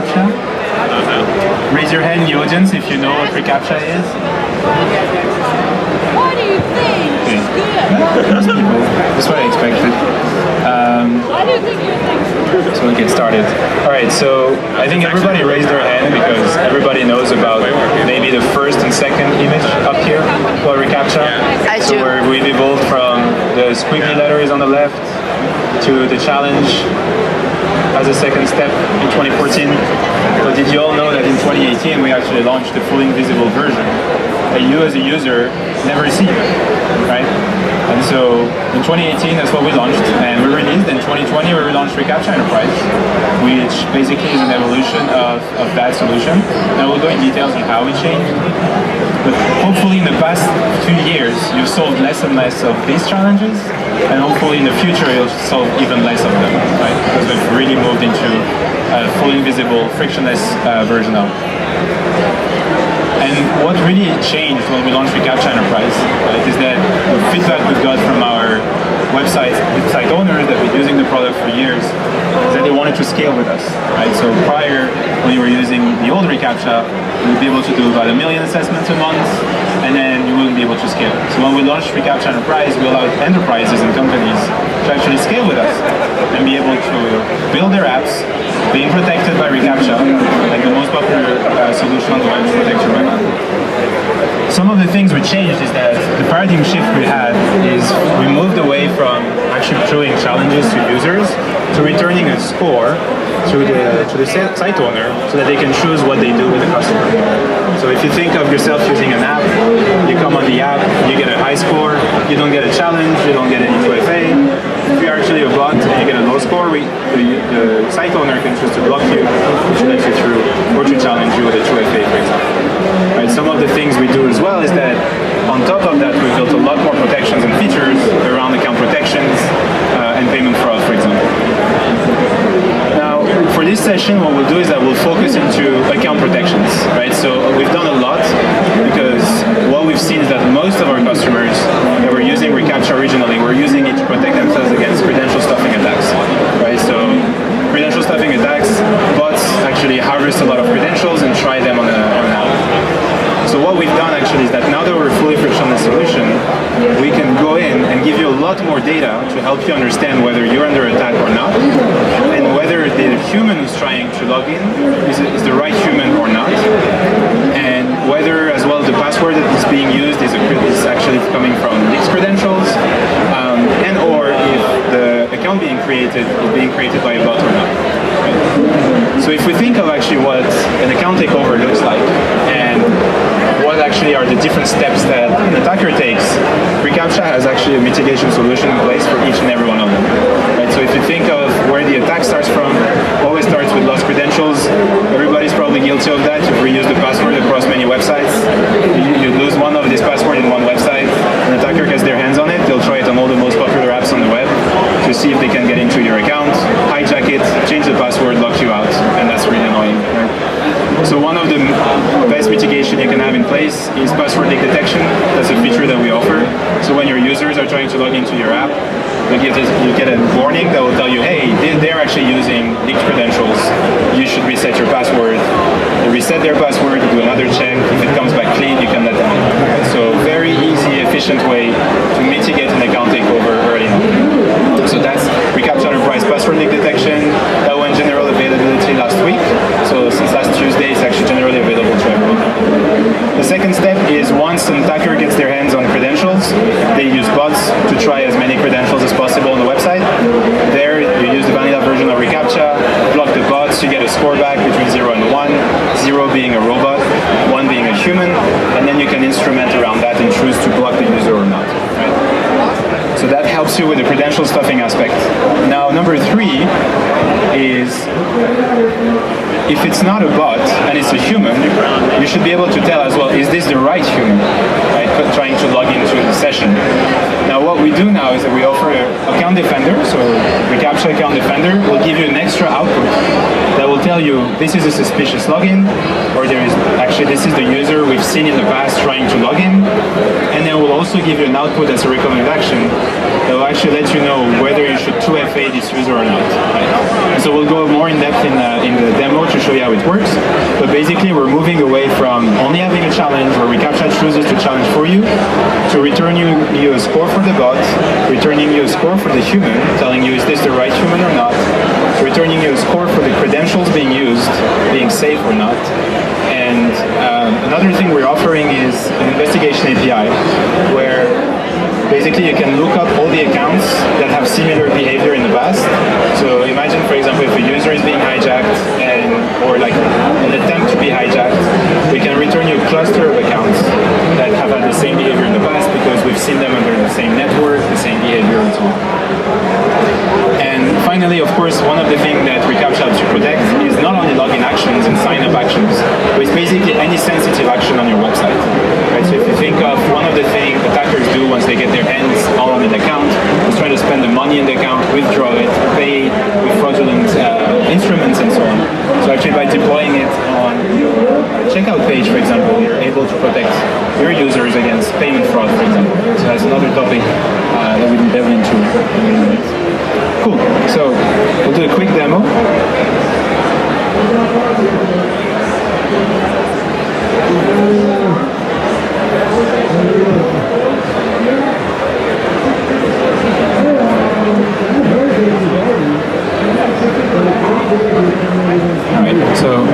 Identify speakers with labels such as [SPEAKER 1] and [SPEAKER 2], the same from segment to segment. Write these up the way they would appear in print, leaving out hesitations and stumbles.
[SPEAKER 1] re-CAPTCHA? Raise your hand in the audience if you know what re-CAPTCHA is.
[SPEAKER 2] What do you think?
[SPEAKER 1] Okay.
[SPEAKER 2] Good.
[SPEAKER 1] Most people. That's what I expected.
[SPEAKER 2] Why do you think you're thinking?
[SPEAKER 1] So we get started. Alright, so I think everybody raised their hand because everybody knows about maybe the first and second image up here for re-CAPTCHA.
[SPEAKER 3] I
[SPEAKER 1] So
[SPEAKER 3] do.
[SPEAKER 1] where we've evolved from the squiggly letters on the left to the challenge as a second step in 2014. But did you all know that in 2018 we actually launched the fully invisible version that you as a user never see, right? And so in 2018 that's what we launched, and we released in 2020 we relaunched re-CAPTCHA Enterprise, which basically is an evolution of that solution. And we'll go in details on how we changed. But hopefully in the past 2 years you've solved less and less of these challenges, and hopefully in the future you'll solve even less of them, right? Because we've really moved into a fully invisible, frictionless version of it. And what really changed when we launched re-CAPTCHA Enterprise, right, is that the feedback we got from our website owners that have been using the product for years is that they wanted to scale with us, right? So prior, when you were using the old re-CAPTCHA, you would be able to do about 1 million assessments a month, and then you wouldn't be able to scale. So when we launched re-CAPTCHA Enterprise, we allowed enterprises and companies to actually scale with us and be able to build their apps, being protected by re-CAPTCHA, like the most popular solution on the web to protect your web app. Some of the things we changed is that the paradigm shift we had is we moved away from actually throwing challenges to users to returning a score to the site owner so that they can choose what they do with the customer. So if you think of yourself using an app, you come on the app, you get a high score, you don't get a challenge, you don't get any 2FA. If you're actually a bot and you get a low score, the site owner can choose to block you, which lets you through, or to challenge you with a 2FA, for example. Right, some of the things we do as well is that on top of that, we built a lot more protections and features around account protections and payment fraud, for example. Now, for this session, what we'll do is that we'll focus into account protections, right? So we've done a lot because what we've seen is that most of our customers that were using re-CAPTCHA originally were using it to protect themselves against credential stuffing attacks, right? So credential stuffing attacks, bots actually harvest a lot of credentials and try them on an app. So what we've done actually is that now that we're a fully frictionless solution, we can go in and give you a lot more data to help you understand whether you're under attack or not, and whether the human who's trying to log in is the right human or not, and whether as well the password that is being used is actually coming from leaked credentials, and or if the account being created is being created by a bot or not. Right? So if we think of actually what an account takeover looks like, and what actually are the different steps that an attacker takes, re-CAPTCHA has actually a mitigation solution in place for each and every one of them. Right? So if you think of where the attack starts from, always starts with lost credentials. Everybody's probably guilty of that. You've reused the password across many websites. You lose one of this password in one website, an attacker gets their hands on it, they'll try it on all the most popular apps on the web to see if they can get into your account, hijack it, change the password, lock you out, and that's really annoying. Right? So one of the best mitigation you can have in place is password leak detection. That's a feature that we offer. So when your users are trying to log into your app, you get a warning that will tell you, hey, they're actually using leaked credentials. You should reset your password. You reset their password, you do another check. If it comes back clean, you can let them in. So very easy, efficient way to mitigate an account takeover early on. So that's re-CAPTCHA Enterprise password leak detection. That went general availability last week. So since last Tuesday, it's actually generally available to everyone. The second step is once an attacker gets their hands on credentials, they use bots to try as many credentials as possible on the website. There, you use the vanilla version of re-CAPTCHA, block the bots, you get a score back between 0 and 1, 0 being a robot, 1 being a human, and then you can instrument around that and choose to block the user or not. Right? So that helps you with the credential stuffing aspect. Now, number 3 is if it's not a bot and it's a human, you should be able to tell as well, is this the right human, right, trying to log into the session. Now what we do now is that we offer Account Defender, so re-CAPTCHA Account Defender will give you an extra output that will tell you this is a suspicious login, or there is actually this is the user we've seen in the past trying to log in, and then we'll also give you an output that's a recommended action that will actually let you know whether you should 2FA this user or not. Right? And so we'll go more in depth in the demo to show you how it works. But basically, we're moving away from only having a challenge where reCAPTCHA chooses to challenge for you to return you a score for the bot, returning you a score for the human, telling you is this the right human or not, returning you a score for the credentials being used, being safe or not. And another thing we're offering is an investigation API where basically you can look up all the accounts that have similar behavior in the past. So imagine, for example, if a user is being hijacked or like an attempt to be hijacked, we can return you a cluster of accounts that have had the same behavior in the past because we've seen them under the same network, the same behavior and so on. And finally, of course, one of the things that reCAPTCHA helps you protect is not only login actions and sign-up actions, but it's basically any sensitive action on your website. Right? So if you think of one of the things attackers do once they get their hands all on an account, is try to spend the money in the account, withdraw it, pay with fraudulent instruments and so on. So actually by deploying it on your checkout page, for example, you're able to protect your users against payment fraud, for example. So that's another topic that we can delve into in a minute. Cool. So we'll do a quick demo. Alright, so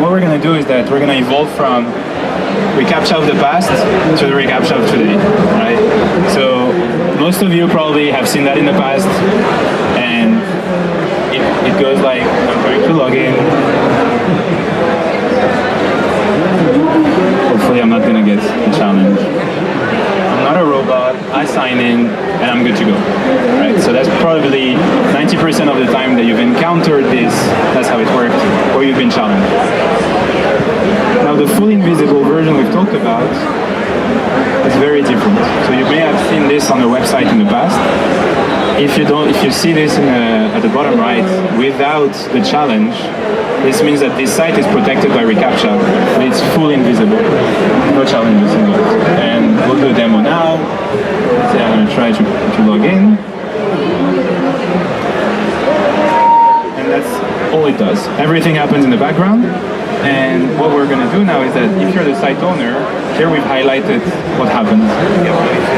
[SPEAKER 1] what we're gonna do is that we're gonna evolve from reCAPTCHA of the past to the reCAPTCHA of today, right? So most of you probably have seen that in the past, and it goes like, I'm going to log in. Hopefully I'm not gonna get the challenge. I'm not a robot, I sign in, and I'm good to go, right? So that's probably 90% of the time that you've encountered this, that's how it worked, or you've been challenged. Now the full invisible version we've talked about is very different. So you may have seen this on the website in the past. If you see this at the bottom right without the challenge, this means that this site is protected by reCAPTCHA, but it's full invisible. No challenges involved. And we'll do a demo now. So I'm going to try to log in. And that's all it does. Everything happens in the background. And what we're going to do now is that if you're the site owner, here we've highlighted what happened.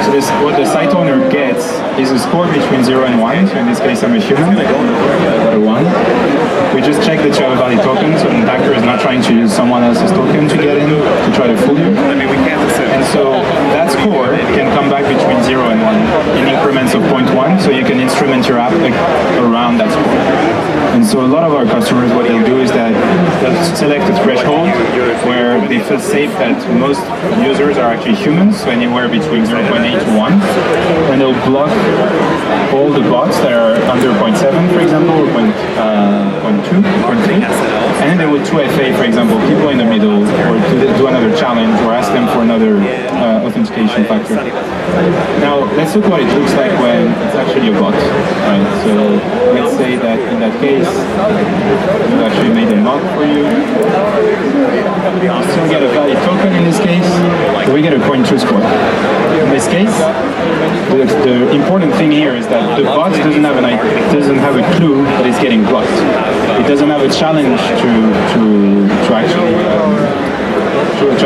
[SPEAKER 1] So what the site owner gets is a score between 0 and 1. So in this case, I'm a human. I got a 1. We just check that you have a valid token, so an attacker is not trying to use someone else's token to get in, to try to fool you. And so that score can come back between 0 and 1 in increments of 0.1, so you can instrument your app around that score. And so a lot of our customers, what they'll do is that they'll select a threshold where they feel safe that most users are actually humans, so anywhere between 0.8 to 1. And they'll block all the bots that are under 0.7, for example, or 0.2, 0.3. And then they would 2FA, for example, people in the middle, or do another challenge, or ask them for another authentication factor. Now, let's look what it looks like when it's actually a bot. Right? So let's say that in that case, we've actually made a mock for you. You still get a valid token in this case, but we get a 0.2 score. In this case, the important thing here is that the bot doesn't have a clue that it's getting blocked. It doesn't have a challenge to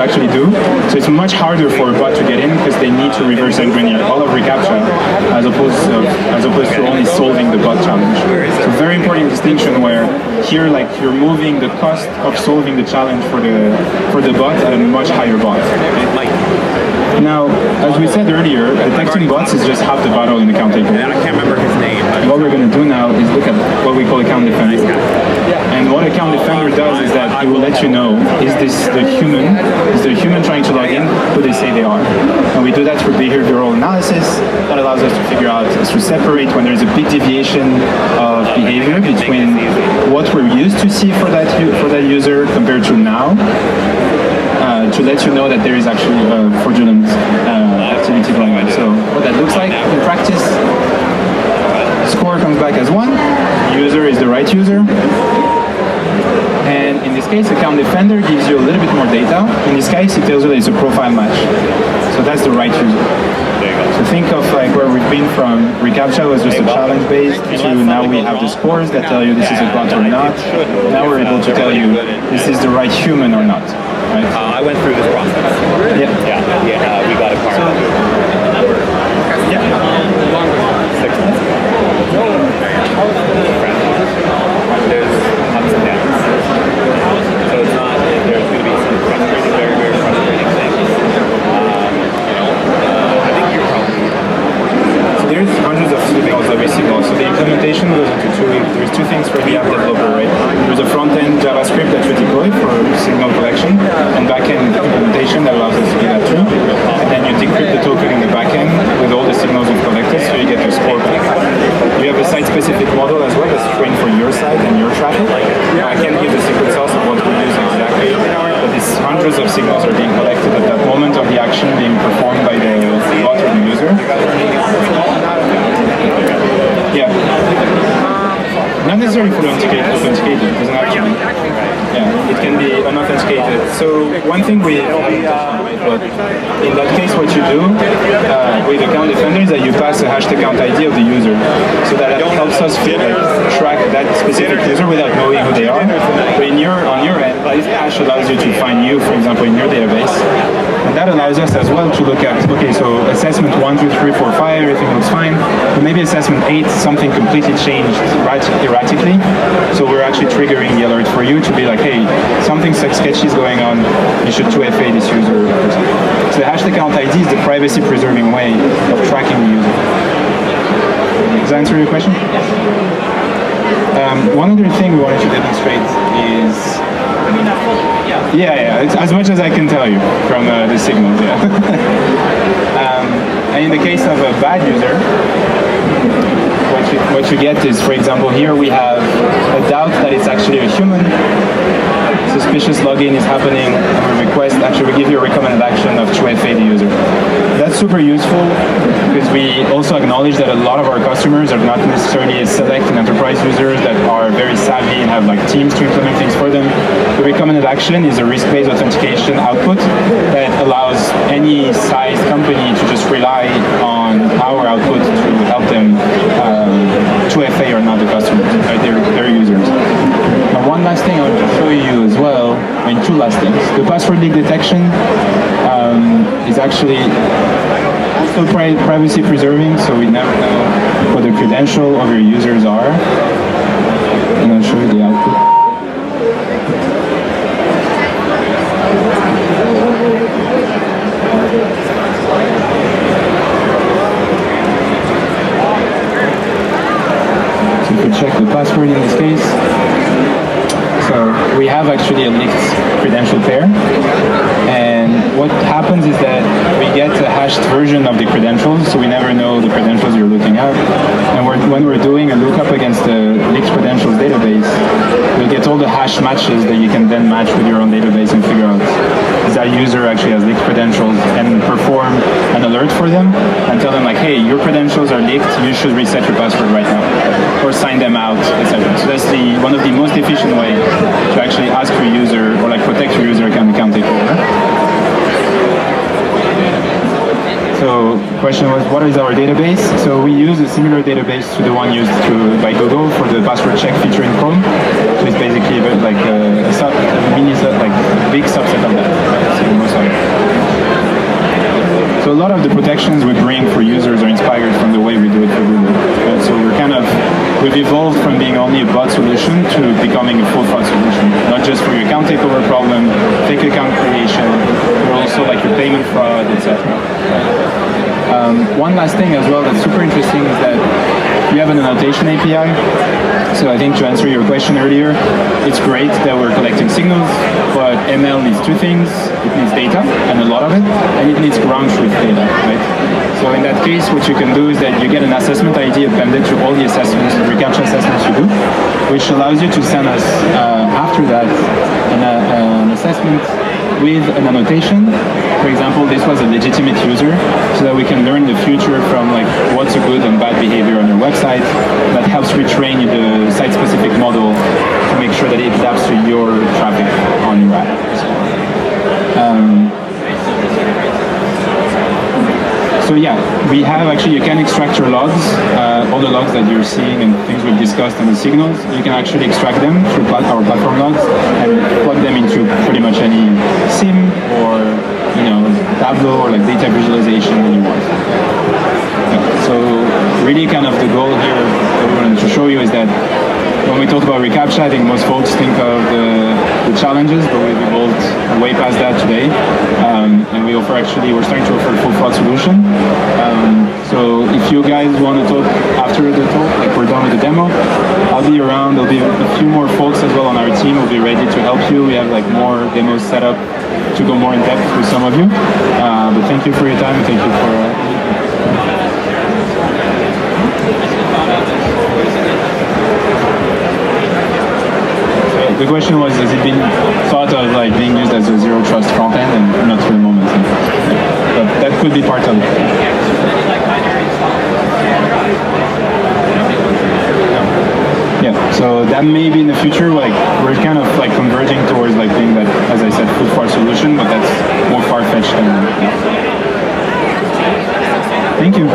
[SPEAKER 1] actually do. So it's much harder for a bot to get in because they need to reverse engineer all of reCAPTCHA as opposed to only solving the bot challenge. So very important distinction where here like you're moving the cost of solving the challenge for the bot at a much higher bot. Now, as we said earlier, detecting bots is just half the battle in account takeover.
[SPEAKER 3] I can't remember his name.
[SPEAKER 1] What we're going to do now is look at what we call account defender. And what account defender does is that it will let you know, is the human trying to log in who they say they are. And we do that through behavioral analysis. That allows us to figure out, to separate when there's a big deviation of behavior between what we're used to see for that user compared to now. To let you know that there is actually fraudulent activity going on. So what that looks like in practice, score comes back as 1, user is the right user, And in this case, Account Defender gives you a little bit more data. In this case, it tells you that it's a profile match. So that's the right user. So think of like where we've been from re-CAPTCHA was just a challenge based to now we have the scores that tell you this is a bot or not. Now we're able to tell you this is the right human or not. Right?
[SPEAKER 3] I went through this process.
[SPEAKER 1] Yeah.
[SPEAKER 3] Yeah, we got a car.
[SPEAKER 1] Yeah.
[SPEAKER 3] 6 months ago. There's ups and downs. So it's not, there's going to be some frustrating, very, very frustrating things. I think you're probably...
[SPEAKER 1] So there's hundreds of signals every signal. So the implementation goes into there's two things for the app developer, right? There's a front-end JavaScript that we deploy for signal collection, and back-end implementation that allows us to do that too. And then you decrypt the token in the back-end with all the signals we've collected, so you get your score back. You have a site-specific model as well that's trained for your site and your traffic. I can't give the secret sauce of what we use exactly, but these hundreds of signals are being collected at that moment of the action being performed by the bot or the user. Yeah. Not necessarily fully authenticated, it doesn't actually. Yeah, it can be unauthenticated. So one thing we but in that case what you do with Account Defender is that you pass a hashed account ID of the user. So that helps us track that specific user without knowing who they are. But on your end, this hash allows you to find you, for example, in your database. And that allows us as well to look at, okay, so assessment 1, 2, 3, 4, 5, everything looks fine. But maybe assessment 8, something completely changed erratically. So we're actually triggering the alert for you to be like, hey, something sketchy is going on. You should 2FA this user. So the hashed account ID is the privacy preserving way of tracking the user. Does that answer your question? One other thing we wanted to demonstrate is... Yeah, it's as much as I can tell you from the signals, yeah. And in the case of a bad user, what you get is, for example, here we have a doubt that it's actually a human. Suspicious login is happening, and we request, actually we give you a recommended action of 2FA the user. That's super useful because we also acknowledge that a lot of our customers are not necessarily select and enterprise users that are very savvy and have like teams to implement things for them. The recommended action is a risk-based authentication output that allows any size company to just rely on our output to help them 2FA or not the customers, right? Their users. Now one last thing I want to show you as well, I mean two last things. The password leak detection is actually still privacy preserving, so we never know what the credential of your users are. And I'll show you the output. So if we check the password in this case, so we have actually a leaked credential pair, and what happens is that we get a hashed version of the credentials, so we never know the credentials you're looking at. And when we're doing a lookup against the leaked credentials database, you'll get all the hash matches that you can then match with your own database and figure out if that user actually has leaked credentials and perform an alert for them and tell them like, hey, your credentials are leaked, you should reset your password right now, or sign them out, etc. So that's one of the most efficient ways to actually ask your user or like protect your user account takeover. So the question was, what is our database? So we use a similar database to the one used by Google for the password check feature in Chrome. So it's basically like a big subset of that. So a lot of the protections we bring for users are inspired from the way we do it for Google. So we've evolved from being only a bot solution to becoming a full fraud solution. Not just for your account takeover problem, fake account creation, but also like your payment fraud, etc. One last thing as well that's super interesting is that we have an annotation API. So I think to answer your question earlier, it's great that we're collecting signals, but ML needs two things. It needs data, and a lot of it, and it needs ground truth data, right? So in that case, what you can do is that you get an assessment ID appended to all the assessments, the re-CAPTCHA assessments you do, which allows you to send us, after that, an assessment with an annotation. For example, this was a legitimate user, so that we can learn the future from like what's a good and bad behavior on your website. That helps retrain the site-specific model to make sure sure that it adapts to your traffic on your app. So yeah, we have actually, you can extract your logs, all the logs that you're seeing and things we've discussed and the signals, you can actually extract them through our platform logs and plug them into pretty much any SIM or, you know, Tableau or like data visualization that you want. So really kind of the goal here that we wanted to show you is that when we talk about re-CAPTCHA, I think most folks think of the challenges, but we've evolved way past that today. And we're starting to offer a full fraud solution. So if you guys want to talk after the talk, like we're done with the demo, I'll be around. There'll be a few more folks as well on our team who'll be ready to help you. We have like more demos set up to go more in depth with some of you. But thank you for your time. Thank you for... The question was, has it been thought of like being used as a zero trust front end, and not for the moment. But that could be part of it. Yeah, so that may be in the future. Like we're kind of like converging towards like being that, as I said, full fraud solution, but that's more far-fetched than that. Thank you.